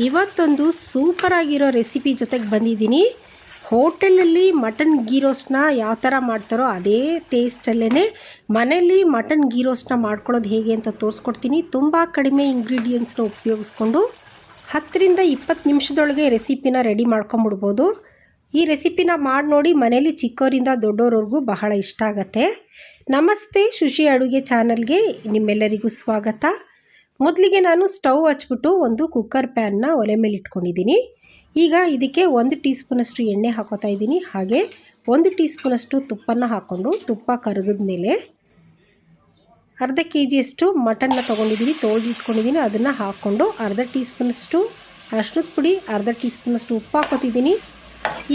ಇವತ್ತೊಂದು ಸೂಪರ್ ಆಗಿರೋ ರೆಸಿಪಿ ಜೊತೆಗೆ ಬಂದಿದ್ದೀನಿ. ಹೋಟೆಲಲ್ಲಿ ಮಟನ್ ಗೀ ರೋಸ್ಟ್ನ ಯಾವ ಥರ ಮಾಡ್ತಾರೋ ಅದೇ ಟೇಸ್ಟಲ್ಲೇ ಮನೆಯಲ್ಲಿ ಮಟನ್ ಗೀ ರೋಸ್ಟ್ನ ಮಾಡ್ಕೊಳ್ಳೋದು ಹೇಗೆ ಅಂತ ತೋರಿಸ್ಕೊಡ್ತೀನಿ. ತುಂಬ ಕಡಿಮೆ ಇಂಗ್ರೀಡಿಯೆಂಟ್ಸ್ನ ಉಪಯೋಗಿಸ್ಕೊಂಡು 10ರಿಂದ 20 ನಿಮಿಷದೊಳಗೆ ರೆಸಿಪಿನ ರೆಡಿ ಮಾಡ್ಕೊಂಬಿಡ್ಬೋದು. ಈ ರೆಸಿಪಿನ ಮಾಡಿ ನೋಡಿ, ಮನೇಲಿ ಚಿಕ್ಕವರಿಂದ ದೊಡ್ಡೋರವರೆಗೂ ಬಹಳ ಇಷ್ಟ ಆಗುತ್ತೆ. ನಮಸ್ತೆ, ಶುಚಿ ಅಡುಗೆ ಚಾನಲ್ಗೆ ನಿಮ್ಮೆಲ್ಲರಿಗೂ ಸ್ವಾಗತ. ಮೊದಲಿಗೆ ನಾನು ಸ್ಟವ್ ಹಚ್ಬಿಟ್ಟು ಒಂದು ಕುಕ್ಕರ್ ಪ್ಯಾನ್ನ ಒಲೆ ಮೇಲೆ ಇಟ್ಕೊಂಡಿದ್ದೀನಿ. ಈಗ ಇದಕ್ಕೆ 1 ಟೀ ಸ್ಪೂನಷ್ಟು ಎಣ್ಣೆ ಹಾಕೋತಾ ಇದ್ದೀನಿ. ಹಾಗೆ 1 ಟೀ ಸ್ಪೂನಷ್ಟು ತುಪ್ಪನ ಹಾಕ್ಕೊಂಡು, ತುಪ್ಪ ಕರಗಿದ ಮೇಲೆ ಅರ್ಧ kg ಮಟನ್ನ ತೊಗೊಂಡಿದ್ದೀನಿ, ತೊಳೆದು ಇಟ್ಕೊಂಡಿದ್ದೀನಿ. ಅದನ್ನು ಹಾಕ್ಕೊಂಡು ಅರ್ಧ ಟೀ ಸ್ಪೂನಷ್ಟು ಅರಿಶಿನದ ಪುಡಿ, ಅರ್ಧ ಟೀ ಸ್ಪೂನಷ್ಟು ಉಪ್ಪು ಹಾಕೋತಿದ್ದೀನಿ.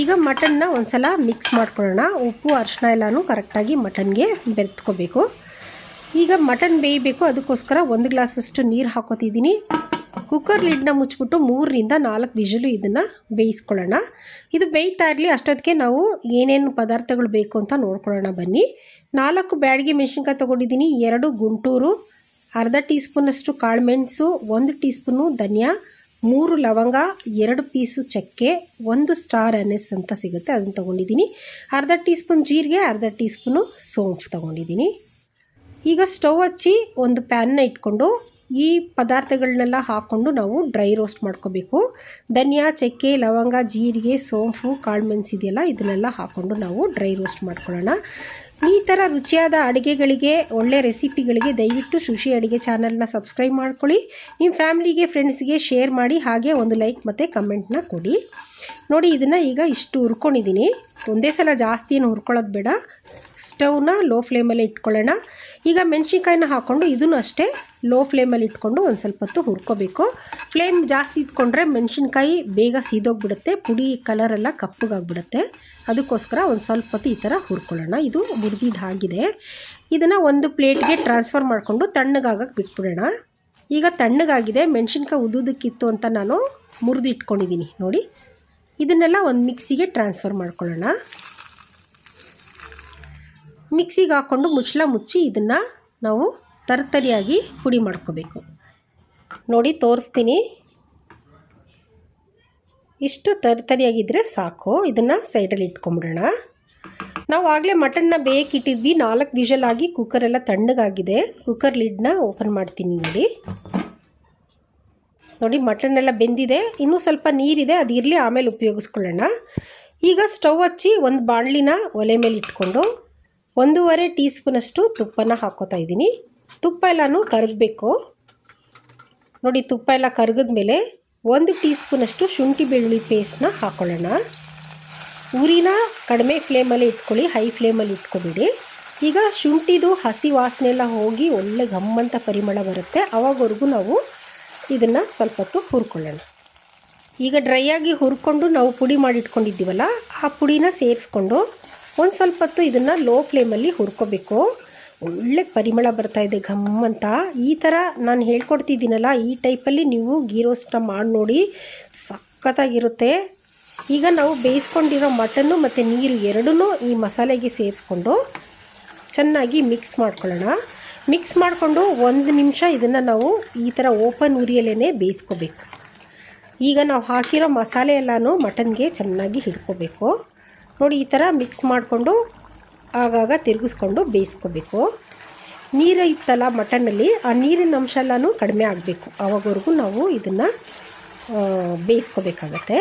ಈಗ ಮಟನ್ನ ಒಂದು ಸಲ ಮಿಕ್ಸ್ ಮಾಡ್ಕೊಳ್ಳೋಣ. ಉಪ್ಪು ಅರಿಶಿನ ಎಲ್ಲನೂ ಕರೆಕ್ಟಾಗಿ ಮಟನ್ಗೆ ಬೆರೆತ್ಕೋಬೇಕು. ಈಗ ಮಟನ್ ಬೇಯಬೇಕು, ಅದಕ್ಕೋಸ್ಕರ 1 ಗ್ಲಾಸಷ್ಟು ನೀರು ಹಾಕೋತಿದ್ದೀನಿ. ಕುಕ್ಕರ್ ಲಿಡ್ನ ಮುಚ್ಚಿಬಿಟ್ಟು 3ರಿಂದ 4 ವಿಷಲು ಇದನ್ನು ಬೇಯಿಸ್ಕೊಳ್ಳೋಣ. ಇದು ಬೇಯ್ತಾ ಇರಲಿ, ಅಷ್ಟೊತ್ತಿಗೆ ನಾವು ಏನೇನು ಪದಾರ್ಥಗಳು ಬೇಕು ಅಂತ ನೋಡ್ಕೊಳ್ಳೋಣ ಬನ್ನಿ. 4 ಬ್ಯಾಡಗಿ ಮೆಣಸಿನ್ಕಾಯಿ ತೊಗೊಂಡಿದ್ದೀನಿ, 2 ಗುಂಟೂರು, ಅರ್ಧ ಟೀ ಸ್ಪೂನಷ್ಟು ಕಾಳುಮೆಣಸು, 1 ಟೀ ಸ್ಪೂನು ಧನಿಯಾ, 3 ಲವಂಗ, 2 ಪೀಸು ಚಕ್ಕೆ, 1 ಸ್ಟಾರ್ ಅನೆಸ್ ಅಂತ ಸಿಗುತ್ತೆ ಅದನ್ನು ತೊಗೊಂಡಿದ್ದೀನಿ, ಅರ್ಧ ಟೀ ಸ್ಪೂನ್ ಜೀರಿಗೆ, ಅರ್ಧ ಟೀ ಸ್ಪೂನು ಸೋಂಪು ತೊಗೊಂಡಿದ್ದೀನಿ. ಈಗ ಸ್ಟವ್ ಹಚ್ಚಿ ಒಂದು ಪ್ಯಾನ್ನ ಇಟ್ಕೊಂಡು ಈ ಪದಾರ್ಥಗಳನ್ನೆಲ್ಲ ಹಾಕ್ಕೊಂಡು ನಾವು ಡ್ರೈ ರೋಸ್ಟ್ ಮಾಡ್ಕೋಬೇಕು. ಧನಿಯಾ, ಚಕ್ಕೆ, ಲವಂಗ, ಜೀರಿಗೆ, ಸೋಂಪು, ಕಾಳುಮೆಣಸು ಇದೆಯಲ್ಲ, ಇದನ್ನೆಲ್ಲ ಹಾಕ್ಕೊಂಡು ನಾವು ಡ್ರೈ ರೋಸ್ಟ್ ಮಾಡ್ಕೊಳ್ಳೋಣ. ಈ ಥರ ರುಚಿಯಾದ ಅಡುಗೆಗಳಿಗೆ, ಒಳ್ಳೆ ರೆಸಿಪಿಗಳಿಗೆ ದಯವಿಟ್ಟು ಶುಚಿ ಅಡುಗೆ ಚಾನಲ್ನ ಸಬ್ಸ್ಕ್ರೈಬ್ ಮಾಡ್ಕೊಳ್ಳಿ. ನಿಮ್ಮ ಫ್ಯಾಮಿಲಿಗೆ, ಫ್ರೆಂಡ್ಸ್ಗೆ ಶೇರ್ ಮಾಡಿ. ಹಾಗೆ ಒಂದು ಲೈಕ್ ಮತ್ತು ಕಮೆಂಟ್ನ ಕೊಡಿ. ನೋಡಿ, ಇದನ್ನು ಈಗ ಇಷ್ಟು ಹುರ್ಕೊಂಡಿದ್ದೀನಿ. ಒಂದೇ ಸಲ ಜಾಸ್ತಿ ಏನು ಹುರ್ಕೊಳ್ಳೋದು ಬೇಡ. ಸ್ಟವ್ನ ಲೋ ಫ್ಲೇಮಲ್ಲಿ ಇಟ್ಕೊಳ್ಳೋಣ. ಈಗ ಮೆಣಸಿನ್ಕಾಯಿನ ಹಾಕ್ಕೊಂಡು ಇದನ್ನು ಅಷ್ಟೇ ಲೋ ಫ್ಲೇಮಲ್ಲಿ ಇಟ್ಕೊಂಡು ಒಂದು ಸ್ವಲ್ಪ ಹೊತ್ತು ಹುರ್ಕೋಬೇಕು. ಫ್ಲೇಮ್ ಜಾಸ್ತಿ ಇಟ್ಕೊಂಡ್ರೆ ಮೆಣಸಿನ್ಕಾಯಿ ಬೇಗ ಸೀದೋಗ್ಬಿಡುತ್ತೆ, ಪುಡಿ ಕಲರೆಲ್ಲ ಕಪ್ಪಗಾಗ್ಬಿಡುತ್ತೆ. ಅದಕ್ಕೋಸ್ಕರ ಒಂದು ಸ್ವಲ್ಪ ಹೊತ್ತು ಈ ಥರ ಹುರ್ಕೊಳ್ಳೋಣ. ಇದು ಹುರಿದಿದ್ದಾಗಿದೆ. ಇದನ್ನು ಒಂದು ಪ್ಲೇಟ್ಗೆ ಟ್ರಾನ್ಸ್ಫರ್ ಮಾಡಿಕೊಂಡು ತಣ್ಣಗಾಗಕ್ಕೆ ಬಿಟ್ಬಿಡೋಣ. ಈಗ ತಣ್ಣಗಾಗಿದೆ. ಮೆಣಸಿನ್ಕಾಯಿ ಉದ್ದಕ್ಕಿತ್ತು ಅಂತ ನಾನು ಮುರಿದು ಇಟ್ಕೊಂಡಿದ್ದೀನಿ. ನೋಡಿ, ಇದನ್ನೆಲ್ಲ ಒಂದು ಮಿಕ್ಸಿಗೆ ಟ್ರಾನ್ಸ್ಫರ್ ಮಾಡ್ಕೊಳ್ಳೋಣ. ಮಿಕ್ಸಿಗೆ ಹಾಕ್ಕೊಂಡು ಮುಚ್ಚಳ ಮುಚ್ಚಿ ಇದನ್ನು ನಾವು ತರ್ತರಿಯಾಗಿ ಪುಡಿ ಮಾಡ್ಕೋಬೇಕು. ನೋಡಿ, ತೋರಿಸ್ತೀನಿ. ಇಷ್ಟು ತರ್ತರಿಯಾಗಿದ್ದರೆ ಸಾಕು. ಇದನ್ನು ಸೈಡಲ್ಲಿ ಇಟ್ಕೊಂಬಿಡೋಣ. ನಾವು ಆಗಲೇ ಮಟನ್ನ ಬೇಯಕ್ಕಿಟ್ಟಿದ್ವಿ. 4 ವಿಷಲ್ ಆಗಿ ಕುಕ್ಕರೆಲ್ಲ ತಣ್ಣಗಾಗಿದೆ. ಕುಕ್ಕರ್ ಲಿಡ್ನ ಓಪನ್ ಮಾಡ್ತೀನಿ. ನೋಡಿ, ಮಟನ್ನೆಲ್ಲ ಬೆಂದಿದೆ. ಇನ್ನೂ ಸ್ವಲ್ಪ ನೀರಿದೆ, ಅದು ಇರಲಿ, ಆಮೇಲೆ ಉಪಯೋಗಿಸ್ಕೊಳ್ಳೋಣ. ಈಗ ಸ್ಟವ್ ಹಚ್ಚಿ ಒಂದು ಬಾಣಲಿನ ಒಲೆ ಮೇಲೆ ಇಟ್ಕೊಂಡು 1.5 ಟೀ ಸ್ಪೂನಷ್ಟು ತುಪ್ಪನ ಹಾಕ್ಕೋತಾ ಇದ್ದೀನಿ. ತುಪ್ಪ ಎಲ್ಲನೂ ಕರಗಬೇಕು. ನೋಡಿ, ತುಪ್ಪ ಎಲ್ಲ ಕರಗಿದ ಮೇಲೆ 1 ಟೀ ಸ್ಪೂನಷ್ಟು ಶುಂಠಿ ಬೆಳ್ಳುಳ್ಳಿ ಪೇಸ್ಟ್ನ ಹಾಕ್ಕೊಳ್ಳೋಣ. ಉರಿನ ಕಡಿಮೆ ಫ್ಲೇಮಲ್ಲಿ ಇಟ್ಕೊಳ್ಳಿ, ಹೈ ಫ್ಲೇಮಲ್ಲಿ ಇಟ್ಕೊಬೇಡಿ. ಈಗ ಶುಂಠಿದು ಹಸಿ ವಾಸನೆ ಎಲ್ಲ ಹೋಗಿ ಒಳ್ಳೆ ಘಮ್ಮಂತ ಪರಿಮಳ ಬರುತ್ತೆ. ಆವಾಗವರೆಗೂ ನಾವು ಇದನ್ನು ಸ್ವಲ್ಪ ಹೊತ್ತು ಹುರ್ಕೊಳ್ಳೋಣ. ಈಗ ಡ್ರೈಯಾಗಿ ಹುರ್ಕೊಂಡು ನಾವು ಪುಡಿ ಮಾಡಿ ಇಟ್ಕೊಂಡಿದ್ದೀವಲ್ಲ, ಆ ಪುಡಿನ ಸೇರಿಸ್ಕೊಂಡು ಒಂದು ಸ್ವಲ್ಪ ಹೊತ್ತು ಇದನ್ನು ಲೋ ಫ್ಲೇಮಲ್ಲಿ ಹುರ್ಕೋಬೇಕು. ಒಳ್ಳೆ ಪರಿಮಳ ಬರ್ತಾಯಿದೆ ಘಮ್ಮಂತ. ಈ ಥರ ನಾನು ಹೇಳ್ಕೊಡ್ತಿದ್ದೀನಲ್ಲ, ಈ ಟೈಪಲ್ಲಿ ನೀವು ಗೀ ರೋಸ್ಟ್ನ ಮಾಡಿ ನೋಡಿ, ಸಖತ್ತಾಗಿರುತ್ತೆ. ಈಗ ನಾವು ಬೇಯಿಸ್ಕೊಂಡಿರೋ ಮಟನ್ನು ಮತ್ತು ನೀರು ಎರಡೂ ಈ ಮಸಾಲೆಗೆ ಸೇರಿಸ್ಕೊಂಡು ಚೆನ್ನಾಗಿ ಮಿಕ್ಸ್ ಮಾಡ್ಕೊಳ್ಳೋಣ. ಮಿಕ್ಸ್ ಮಾಡಿಕೊಂಡು 1 ನಿಮಿಷ ಇದನ್ನು ನಾವು ಈ ಥರ ಓಪನ್ ಉರಿಯಲ್ಲೇ ಬೇಯಿಸ್ಕೋಬೇಕು. ಈಗ ನಾವು ಹಾಕಿರೋ ಮಸಾಲೆ ಎಲ್ಲನೂ ಮಟನ್ಗೆ ಚೆನ್ನಾಗಿ ಹಿಡ್ಕೋಬೇಕು. ನೋಡಿ, ಈ ಥರ ಮಿಕ್ಸ್ ಮಾಡಿಕೊಂಡು ಆಗಾಗ ತಿರುಗಿಸ್ಕೊಂಡು ಬೇಯಿಸ್ಕೋಬೇಕು. ನೀರು ಇತ್ತಲ್ಲ ಮಟನ್ನಲ್ಲಿ, ಆ ನೀರಿನ ಅಂಶ ಎಲ್ಲನೂ ಕಡಿಮೆ ಆಗಬೇಕು. ಆವಾಗವರೆಗೂ ನಾವು ಇದನ್ನು ಬೇಯಿಸ್ಕೋಬೇಕಾಗತ್ತೆ.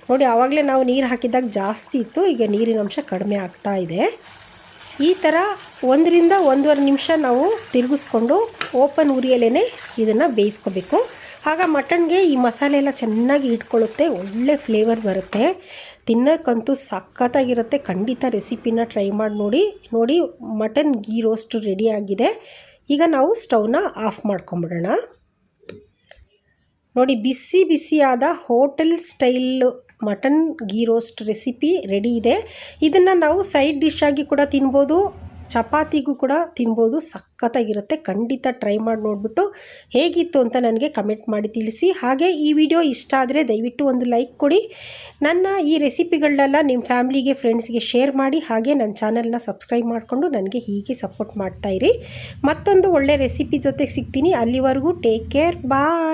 ನೋಡಿ, ಆವಾಗಲೇ ನಾವು ನೀರು ಹಾಕಿದಾಗ ಜಾಸ್ತಿ ಇತ್ತು, ಈಗ ನೀರಿನ ಅಂಶ ಕಡಿಮೆ ಆಗ್ತಾ ಇದೆ. ಈ ಥರ 1ರಿಂದ 1.5 ನಿಮಿಷ ನಾವು ತಿರುಗಿಸ್ಕೊಂಡು ಓಪನ್ ಉರಿಯಲ್ಲೇ ಇದನ್ನು ಬೇಯಿಸ್ಕೋಬೇಕು. ಆಗ ಮಟನ್ಗೆ ಈ ಮಸಾಲೆ ಎಲ್ಲ ಚೆನ್ನಾಗಿ ಇಟ್ಕೊಳ್ಳುತ್ತೆ, ಒಳ್ಳೆ ಫ್ಲೇವರ್ ಬರುತ್ತೆ. ತಿನ್ನೋಕ್ಕಂತೂ ಸಖತ್ತಾಗಿರುತ್ತೆ. ಖಂಡಿತ ರೆಸಿಪಿನ ಟ್ರೈ ಮಾಡಿ ನೋಡಿ. ನೋಡಿ, ಮಟನ್ ಗೀ ರೋಸ್ಟ್ ರೆಡಿಯಾಗಿದೆ. ಈಗ ನಾವು ಸ್ಟವ್ನ ಆಫ್ ಮಾಡ್ಕೊಂಬಿಡೋಣ. ನೋಡಿ, ಬಿಸಿ ಬಿಸಿಯಾದ hotel style mutton ghee roast recipe ready ಇದೆ. ಇದನ್ನು ನಾವು ಸೈಡ್ ಡಿಶ್ ಆಗಿ ಕೂಡ ತಿನ್ಬೋದು, ಚಪಾತಿಗೂ ಕೂಡ ತಿನ್ಬೋದು. ಸಖತ್ತಾಗಿರುತ್ತೆ. ಖಂಡಿತ ಟ್ರೈ ಮಾಡಿ ನೋಡಿಬಿಟ್ಟು ಹೇಗಿತ್ತು ಅಂತ ನನಗೆ ಕಮೆಂಟ್ ಮಾಡಿ ತಿಳಿಸಿ. ಹಾಗೆ ಈ ವಿಡಿಯೋ ಇಷ್ಟ ಆದರೆ ದಯವಿಟ್ಟು ಒಂದು ಲೈಕ್ ಕೊಡಿ. ನನ್ನ ಈ ರೆಸಿಪಿಗಳನ್ನೆಲ್ಲ ನಿಮ್ಮ ಫ್ಯಾಮಿಲಿಗೆ, ಫ್ರೆಂಡ್ಸ್ಗೆ ಶೇರ್ ಮಾಡಿ. ಹಾಗೆ ನನ್ನ ಚಾನಲ್ನ ಸಬ್ಸ್ಕ್ರೈಬ್ ಮಾಡಿಕೊಂಡು ನನಗೆ ಹೀಗೆ ಸಪೋರ್ಟ್ ಮಾಡ್ತಾಯಿರಿ. ಮತ್ತೊಂದು ಒಳ್ಳೆ ರೆಸಿಪಿ ಜೊತೆಗೆ ಸಿಗ್ತೀನಿ. ಅಲ್ಲಿವರೆಗೂ ಟೇಕ್ ಕೇರ್, ಬಾಯ್.